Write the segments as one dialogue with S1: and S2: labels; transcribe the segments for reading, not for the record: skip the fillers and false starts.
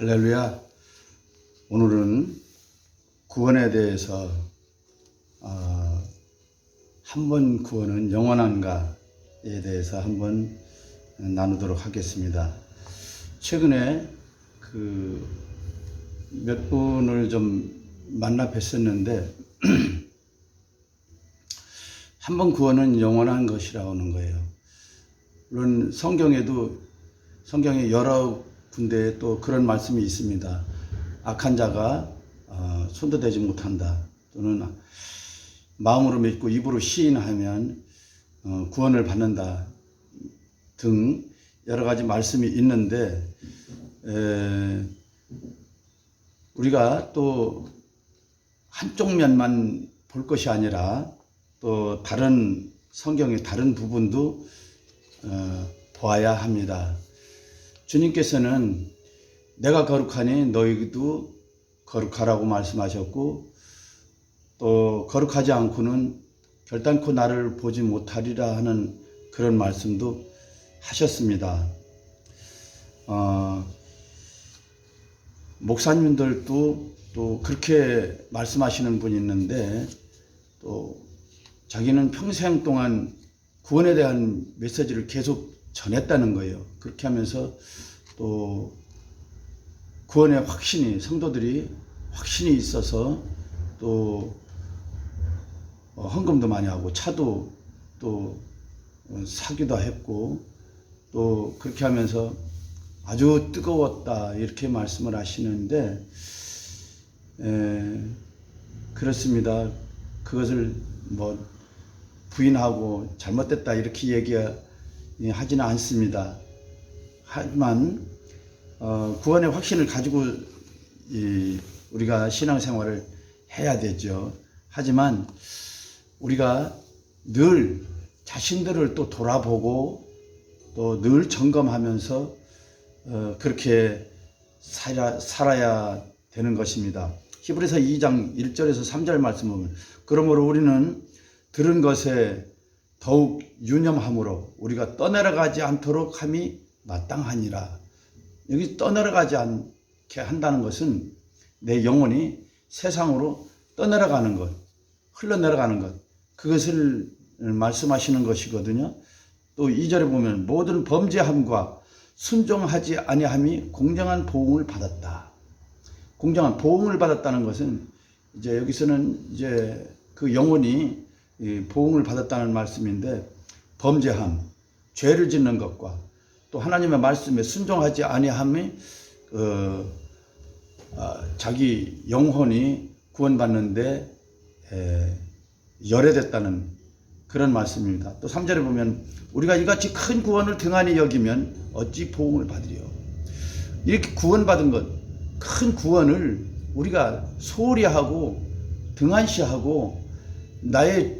S1: 할렐루야. 오늘은 구원에 대해서 한 번 구원은 영원한가에 대해서 한번 나누도록 하겠습니다. 최근에 몇 분을 좀 만나 뵀었는데 한 번 구원은 영원한 것이라고 하는 거예요. 물론 성경에 여러 군데에 또 그런 말씀이 있습니다. 악한 자가 손도 대지 못한다. 또는 마음으로 믿고 입으로 시인하면 구원을 받는다 등 여러 가지 말씀이 있는데 우리가 또 한쪽 면만 볼 것이 아니라 또 다른 성경의 다른 부분도 보아야 합니다. 주님께서는 내가 거룩하니 너희도 거룩하라고 말씀하셨고 또 거룩하지 않고는 결단코 나를 보지 못하리라 하는 그런 말씀도 하셨습니다. 목사님들도 또 그렇게 말씀하시는 분이 있는데 또 자기는 평생 동안 구원에 대한 메시지를 계속 전했다는 거예요. 그렇게 하면서 또 구원의 확신이, 성도들이 확신이 있어서 또 헌금도 많이 하고 차도 또 사기도 했고 또 그렇게 하면서 아주 뜨거웠다 이렇게 말씀을 하시는데 그렇습니다. 그것을 부인하고 잘못됐다 이렇게 얘기하지는 않습니다. 하지만 구원의 확신을 가지고 우리가 신앙생활을 해야 되죠. 하지만 우리가 늘 자신들을 또 돌아보고 또 늘 점검하면서 그렇게 살아야 되는 것입니다. 히브리서 2장 1절에서 3절 말씀 보면 그러므로 우리는 들은 것에 더욱 유념함으로 우리가 떠내려가지 않도록 함이 마땅하니라. 여기 떠내려가지 않게 한다는 것은 내 영혼이 세상으로 떠내려가는 것, 흘러내려가는 것, 그것을 말씀하시는 것이거든요. 또 2절에 보면 모든 범죄함과 순종하지 아니함이 공정한 보응을 받았다. 공정한 보응을 받았다는 것은 이제 여기서는 이제 그 영혼이 보응을 받았다는 말씀인데 범죄함, 죄를 짓는 것과 또 하나님의 말씀에 순종하지 아니함이 자기 영혼이 구원받는데 열애됐다는 그런 말씀입니다. 또 3절에 보면 우리가 이같이 큰 구원을 등한히 여기면 어찌 보응을 받으리요. 이렇게 구원받은 것, 큰 구원을 우리가 소홀히 하고 등한시하고 나의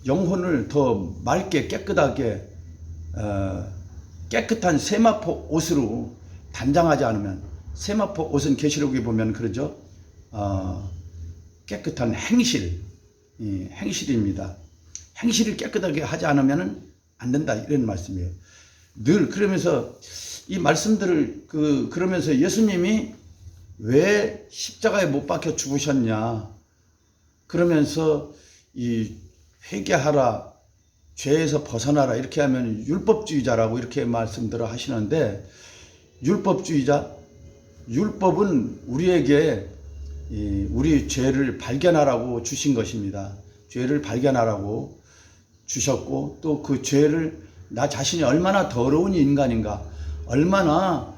S1: 영혼을 더 맑게 깨끗하게 깨끗한 세마포 옷으로 단장하지 않으면, 세마포 옷은 계시록에 보면 그러죠. 깨끗한 행실입니다. 행실을 깨끗하게 하지 않으면 안 된다 이런 말씀이에요. 늘 그러면서 이 말씀들을 그러면서 예수님이 왜 십자가에 못 박혀 죽으셨냐 그러면서 이 회개하라, 죄에서 벗어나라 이렇게 하면 율법주의자라고 이렇게 말씀들을 하시는데 율법은 우리에게 우리 죄를 발견하라고 주신 것입니다. 죄를 발견하라고 주셨고 또 그 죄를 나 자신이 얼마나 더러운 인간인가, 얼마나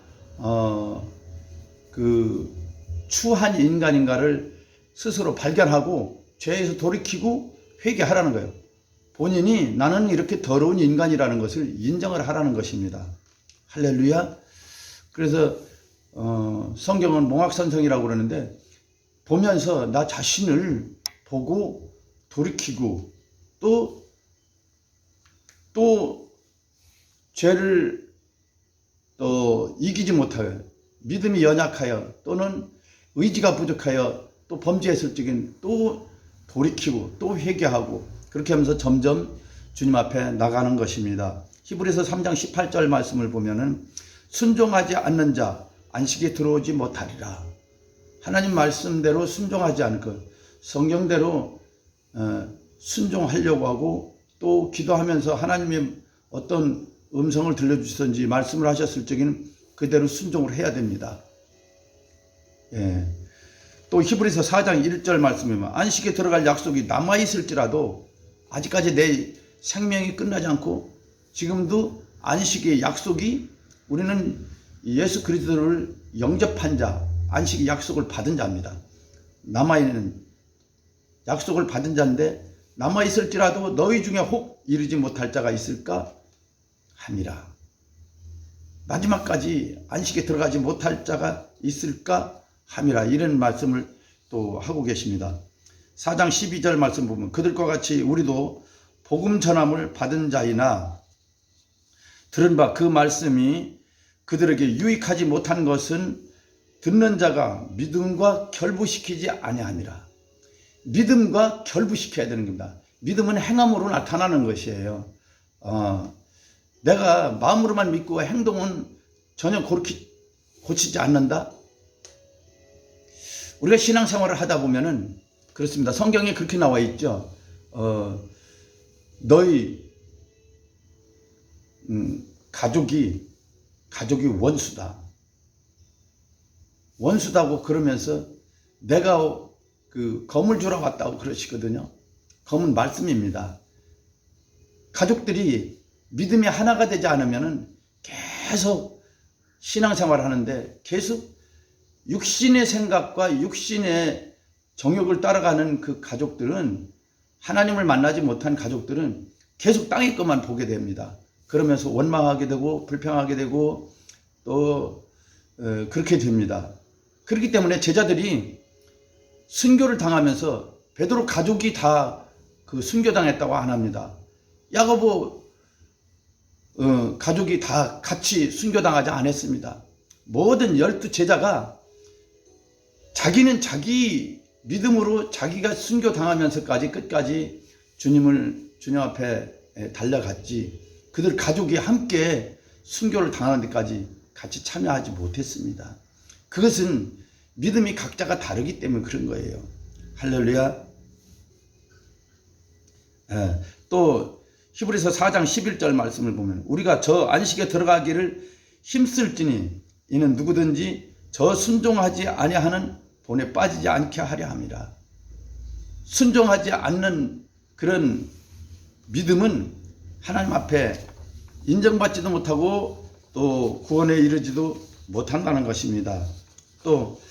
S1: 추한 인간인가를 스스로 발견하고 죄에서 돌이키고 회개하라는 거예요. 본인이 나는 이렇게 더러운 인간이라는 것을 인정을 하라는 것입니다. 할렐루야. 그래서 성경은 몽학선성이라고 그러는데 보면서 나 자신을 보고 돌이키고 또 죄를 또 이기지 못하여 믿음이 연약하여 또는 의지가 부족하여 또 범죄했을 적엔 또 돌이키고 또 회개하고 그렇게 하면서 점점 주님 앞에 나가는 것입니다. 히브리서 3장 18절 말씀을 보면은 순종하지 않는 자 안식에 들어오지 못하리라. 하나님 말씀대로 순종하지 않을 것, 성경대로 순종하려고 하고 또 기도하면서 하나님의 어떤 음성을 들려주시든지 말씀을 하셨을 적에는 그대로 순종을 해야 됩니다. 예. 또 히브리서 4장 1절 말씀에 보면 안식에 들어갈 약속이 남아있을지라도 아직까지 내 생명이 끝나지 않고 지금도 안식의 약속이 우리는 예수 그리스도를 영접한 자, 안식의 약속을 받은 자입니다. 남아있는 약속을 받은 자인데 남아있을지라도 너희 중에 혹 이르지 못할 자가 있을까 함이라. 마지막까지 안식에 들어가지 못할 자가 있을까 함이라. 이런 말씀을 또 하고 계십니다. 4장 12절 말씀 보면 그들과 같이 우리도 복음 전함을 받은 자이나 들은 바 그 말씀이 그들에게 유익하지 못한 것은 듣는 자가 믿음과 결부시키지 아니함이라. 믿음과 결부시켜야 되는 겁니다. 믿음은 행함으로 나타나는 것이에요. 내가 마음으로만 믿고 행동은 전혀 고치지 않는다. 우리가 신앙생활을 하다 보면은 그렇습니다. 성경에 그렇게 나와 있죠. 너희 가족이 원수다. 원수다고 그러면서 내가 그 검을 주러 왔다고 그러시거든요. 검은 말씀입니다. 가족들이 믿음이 하나가 되지 않으면은 계속 신앙생활을 하는데 계속 육신의 생각과 육신의 정욕을 따라가는 그 가족들은, 하나님을 만나지 못한 가족들은 계속 땅의 것만 보게 됩니다. 그러면서 원망하게 되고 불평하게 되고 또 그렇게 됩니다. 그렇기 때문에 제자들이 순교를 당하면서 베드로 가족이 다 그 순교당했다고 안 합니다. 야고보 가족이 다 같이 순교당하지 않았습니다. 모든 12 제자가 자기는 자기 믿음으로 자기가 순교당하면서까지 끝까지 주님 앞에 달려갔지, 그들 가족이 함께 순교를 당하는 데까지 같이 참여하지 못했습니다. 그것은 믿음이 각자가 다르기 때문에 그런 거예요. 할렐루야. 또 히브리서 4장 11절 말씀을 보면 우리가 저 안식에 들어가기를 힘쓸지니 이는 누구든지 저 순종하지 아니하는 본에 빠지지 않게 하려 함이라. 순종하지 않는 그런 믿음은 하나님 앞에 인정받지도 못하고 또 구원에 이르지도 못한다는 것입니다. 또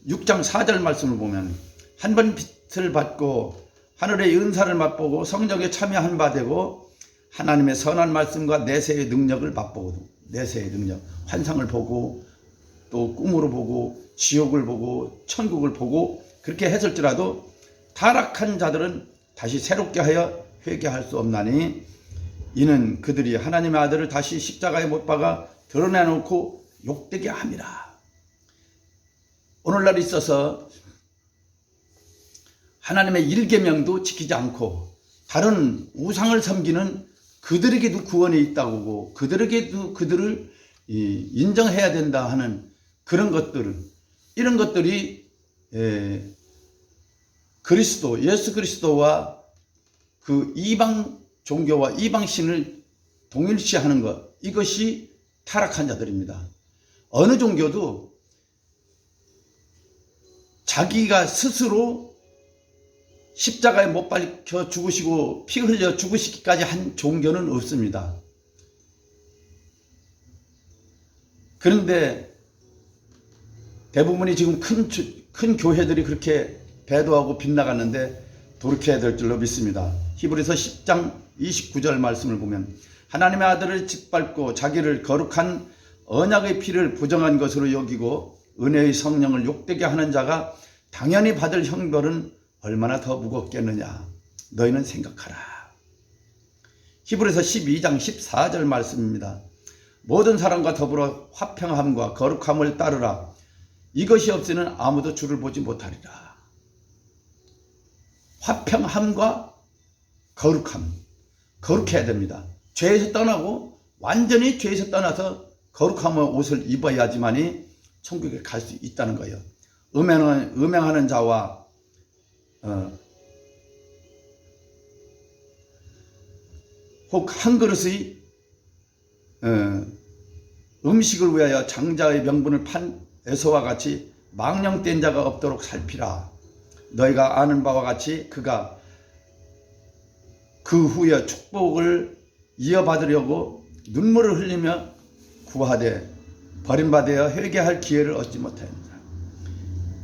S1: 6장 4절 말씀을 보면 한 번 빛을 받고 하늘의 은사를 맛보고 성령에 참여한 바 되고 하나님의 선한 말씀과 내세의 능력을 맛보고, 내세의 능력, 환상을 보고 또 꿈으로 보고 지옥을 보고 천국을 보고 그렇게 했을지라도 타락한 자들은 다시 새롭게 하여 회개할 수 없나니 이는 그들이 하나님의 아들을 다시 십자가에 못 박아 드러내놓고 욕되게 함이라. 오늘날 있어서 하나님의 일계명도 지키지 않고 다른 우상을 섬기는 그들에게도 구원이 있다고 보고 그들에게도 그들을 인정해야 된다 하는 그런 것들, 이런 것들이 그리스도, 예수 그리스도와 그 이방 종교와 이방 신을 동일시하는 것, 이것이 타락한 자들입니다. 어느 종교도 자기가 스스로 십자가에 못 박혀 죽으시고 피 흘려 죽으시기까지 한 종교는 없습니다. 그런데 대부분이 지금 큰 교회들이 그렇게 배도하고 빗나갔는데 돌이켜야 될 줄로 믿습니다. 히브리서 10장 29절 말씀을 보면 하나님의 아들을 짓밟고 자기를 거룩한 언약의 피를 부정한 것으로 여기고 은혜의 성령을 욕되게 하는 자가 당연히 받을 형벌은 얼마나 더 무겁겠느냐. 너희는 생각하라. 히브리서 12장 14절 말씀입니다. 모든 사람과 더불어 화평함과 거룩함을 따르라. 이것이 없이는 아무도 주를 보지 못하리라. 화평함과 거룩함, 거룩해야 됩니다. 죄에서 떠나고 완전히 죄에서 떠나서 거룩함의 옷을 입어야지만이 천국에 갈 수 있다는 거예요. 음행하는 자와 혹 한 그릇의 음식을 위하여 장자의 명분을 판 에서와 같이 망령된 자가 없도록 살피라. 너희가 아는 바와 같이 그가 그 후에 축복을 이어받으려고 눈물을 흘리며 구하되 버림받아 회개할 기회를 얻지 못하였느니라.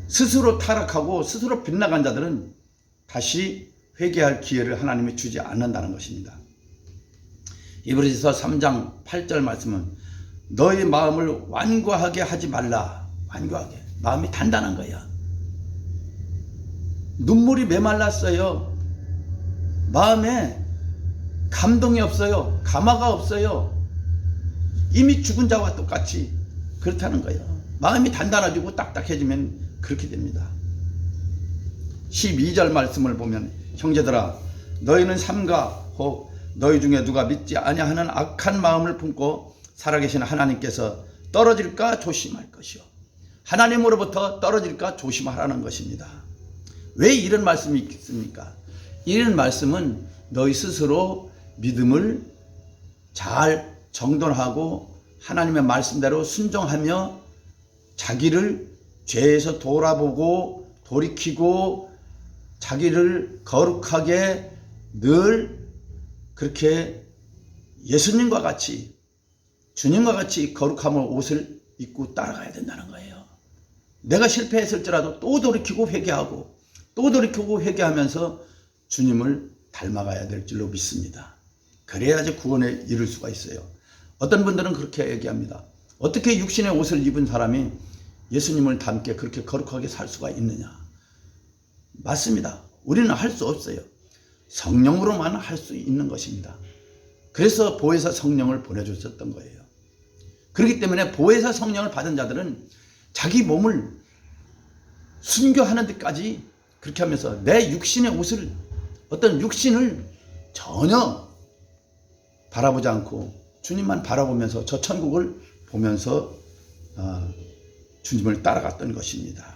S1: 스스로 타락하고 스스로 빗나간 자들은 다시 회개할 기회를 하나님이 주지 않는다는 것입니다. 히브리서 3장 8절 말씀은 너희 마음을 완고하게 하지 말라. 완고하게. 마음이 단단한 거야. 눈물이 메말랐어요. 마음에 감동이 없어요. 감화가 없어요. 이미 죽은 자와 똑같이 그렇다는 거예요. 마음이 단단해지고 딱딱해지면 그렇게 됩니다. 12절 말씀을 보면 형제들아 너희는 삼가 혹 너희 중에 누가 믿지 아니하는 악한 마음을 품고 살아계신 하나님께서 떨어질까 조심할 것이요. 하나님으로부터 떨어질까 조심하라는 것입니다. 왜 이런 말씀이 있습니까? 이런 말씀은 너희 스스로 믿음을 잘 정돈하고 하나님의 말씀대로 순종하며 자기를 죄에서 돌아보고 돌이키고 자기를 거룩하게 늘 그렇게 예수님과 같이 주님과 같이 거룩함을 옷을 입고 따라가야 된다는 거예요. 내가 실패했을지라도 또 돌이키고 회개하고 또 돌이키고 회개하면서 주님을 닮아가야 될 줄로 믿습니다. 그래야지 구원에 이를 수가 있어요. 어떤 분들은 그렇게 얘기합니다. 어떻게 육신의 옷을 입은 사람이 예수님을 닮게 그렇게 거룩하게 살 수가 있느냐. 맞습니다. 우리는 할 수 없어요. 성령으로만 할 수 있는 것입니다. 그래서 보혜사 성령을 보내주셨던 거예요. 그렇기 때문에 보혜사 성령을 받은 자들은 자기 몸을 순교하는 데까지 그렇게 하면서 내 육신의 옷을 어떤 육신을 전혀 바라보지 않고 주님만 바라보면서 저 천국을 보면서 주님을 따라갔던 것입니다.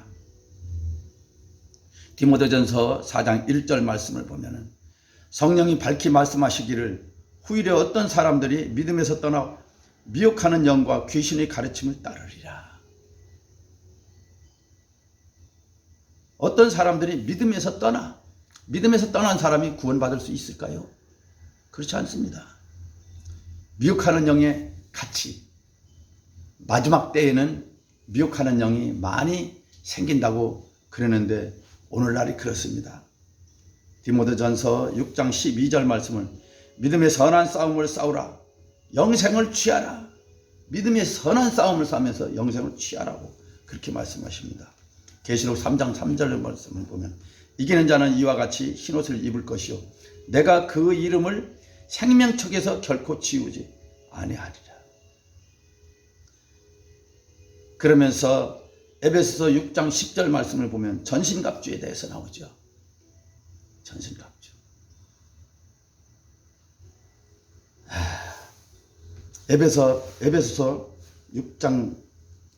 S1: 디모데전서 4장 1절 말씀을 보면은 성령이 밝히 말씀하시기를 후일에 어떤 사람들이 믿음에서 떠나 미혹하는 영과 귀신의 가르침을 따르리라. 어떤 사람들이 믿음에서 떠난 사람이 구원받을 수 있을까요? 그렇지 않습니다. 미혹하는 영의 같이 마지막 때에는 미혹하는 영이 많이 생긴다고 그러는데 오늘날이 그렇습니다. 디모데전서 6장 12절 말씀을 믿음의 선한 싸움을 싸우라. 영생을 취하라. 믿음의 선한 싸움을 싸우면서 영생을 취하라고 그렇게 말씀하십니다. 계시록 3장 3절 말씀을 보면 이기는 자는 이와 같이 흰옷을 입을 것이요 내가 그 이름을 생명책에서 결코 지우지 아니하리라. 그러면서 에베소서 6장 10절 말씀을 보면 전신갑주에 대해서 나오죠. 전신갑주. 에베소서 6장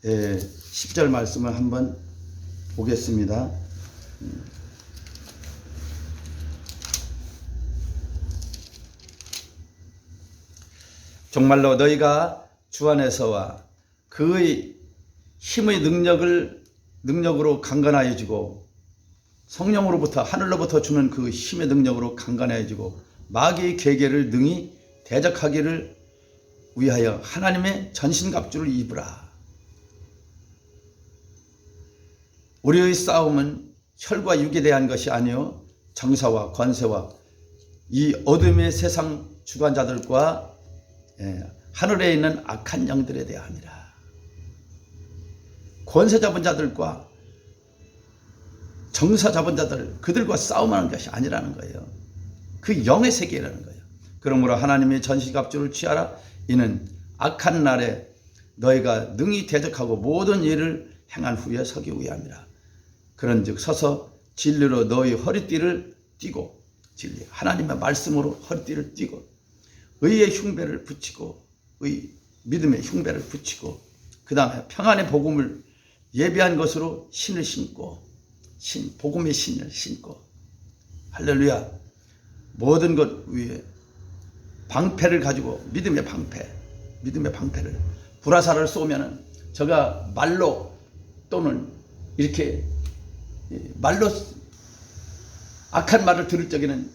S1: 10절 말씀을 한번 보겠습니다. 정말로 너희가 주 안에서와 그의 힘의 능력으로 강건하여지고 성령으로부터 하늘로부터 주는 그 힘의 능력으로 강건해지고 마귀의 계계를 능히 대적하기를 위하여 하나님의 전신갑주를 입으라. 우리의 싸움은 혈과 육에 대한 것이 아니요 정사와 권세와 이 어둠의 세상 주관자들과 하늘에 있는 악한 영들에 대함이라. 권세 잡은 자들과 정사 잡은 자들 그들과 싸움하는 것이 아니라는 거예요. 그 영의 세계라는 거예요. 그러므로 하나님의 전신갑주를 취하라. 이는 악한 날에 너희가 능히 대적하고 모든 일을 행한 후에 서기 위함이라. 그런즉 서서 진리로 너희 허리띠를 띠고 진리 하나님의 말씀으로 허리띠를 띠고 의의 흉배를 붙이고 믿음의 흉배를 붙이고 그 다음에 평안의 복음을 예비한 것으로 신을 신고 복음의 신을 신고 할렐루야. 모든 것 위에 방패를 가지고 믿음의 방패를 불화살을 쏘면은 저가 말로 또는 이렇게 말로 악한 말을 들을 적에는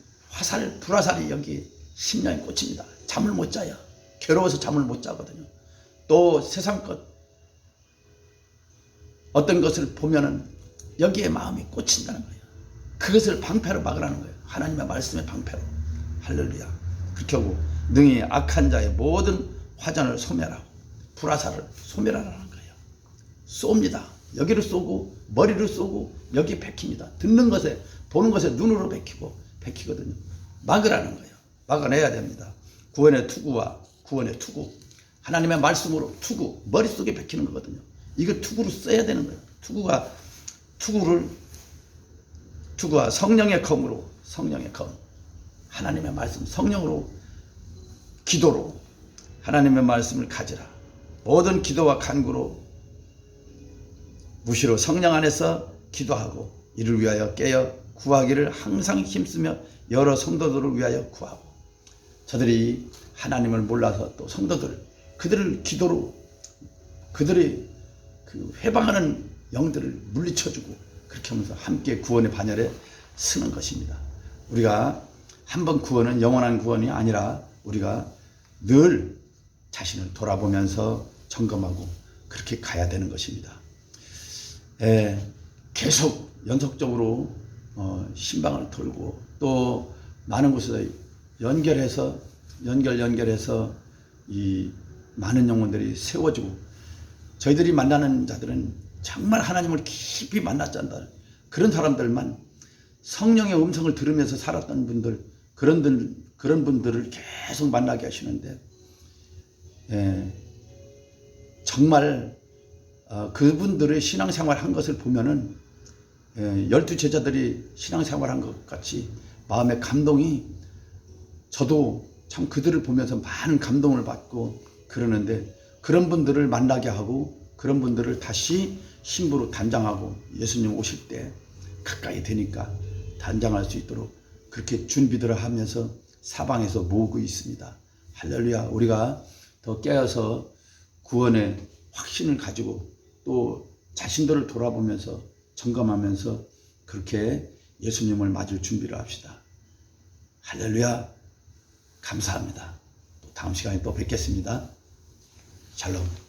S1: 불화살이 여기 심령에 꽂힙니다. 잠을 못 자요. 괴로워서 잠을 못 자거든요. 또 세상 것 어떤 것을 보면은 여기에 마음이 꽂힌다는 거예요. 그것을 방패로 막으라는 거예요. 하나님의 말씀의 방패로. 할렐루야. 그렇게 하고 능히 악한 자의 모든 화전을 소멸하고 불화살을 소멸하라는 거예요. 쏩니다. 여기를 쏘고 머리를 쏘고 여기 베깁니다. 듣는 것에 보는 것에 눈으로 베키거든요. 막으라는 거예요. 막아내야 됩니다. 구원의 투구 하나님의 말씀으로 투구 머릿속에 베키는 거거든요. 이거 투구로 써야 되는 거예요. 투구와 성령의 검으로 하나님의 말씀 성령으로 기도로 하나님의 말씀을 가지라. 모든 기도와 간구로 무시로 성령 안에서 기도하고 이를 위하여 깨어 구하기를 항상 힘쓰며 여러 성도들을 위하여 구하고. 저들이 하나님을 몰라서 또 그들을 기도로 그들의 그 회방하는 영들을 물리쳐주고 그렇게 하면서 함께 구원의 반열에 서는 것입니다. 우리가 한번 구원은 영원한 구원이 아니라 우리가 늘 자신을 돌아보면서 점검하고 그렇게 가야 되는 것입니다. 계속 연속적으로 신방을 돌고 또 많은 곳에서 연결해서 이 많은 영혼들이 세워지고 저희들이 만나는 자들은 정말 하나님을 깊이 만났지 않다. 그런 사람들만 성령의 음성을 들으면서 살았던 분들 그런 분들을 계속 만나게 하시는데 정말 그분들의 신앙생활 한 것을 보면은 12제자들이 신앙생활 한 것 같이 마음의 감동이 저도 참 그들을 보면서 많은 감동을 받고 그러는데 그런 분들을 만나게 하고 그런 분들을 다시 신부로 단장하고 예수님 오실 때 가까이 되니까 단장할 수 있도록 그렇게 준비들을 하면서 사방에서 모으고 있습니다. 할렐루야. 우리가 더 깨어서 구원의 확신을 가지고 또 자신들을 돌아보면서 점검하면서 그렇게 예수님을 맞을 준비를 합시다. 할렐루야. 감사합니다. 또 다음 시간에 또 뵙겠습니다. 샬롬.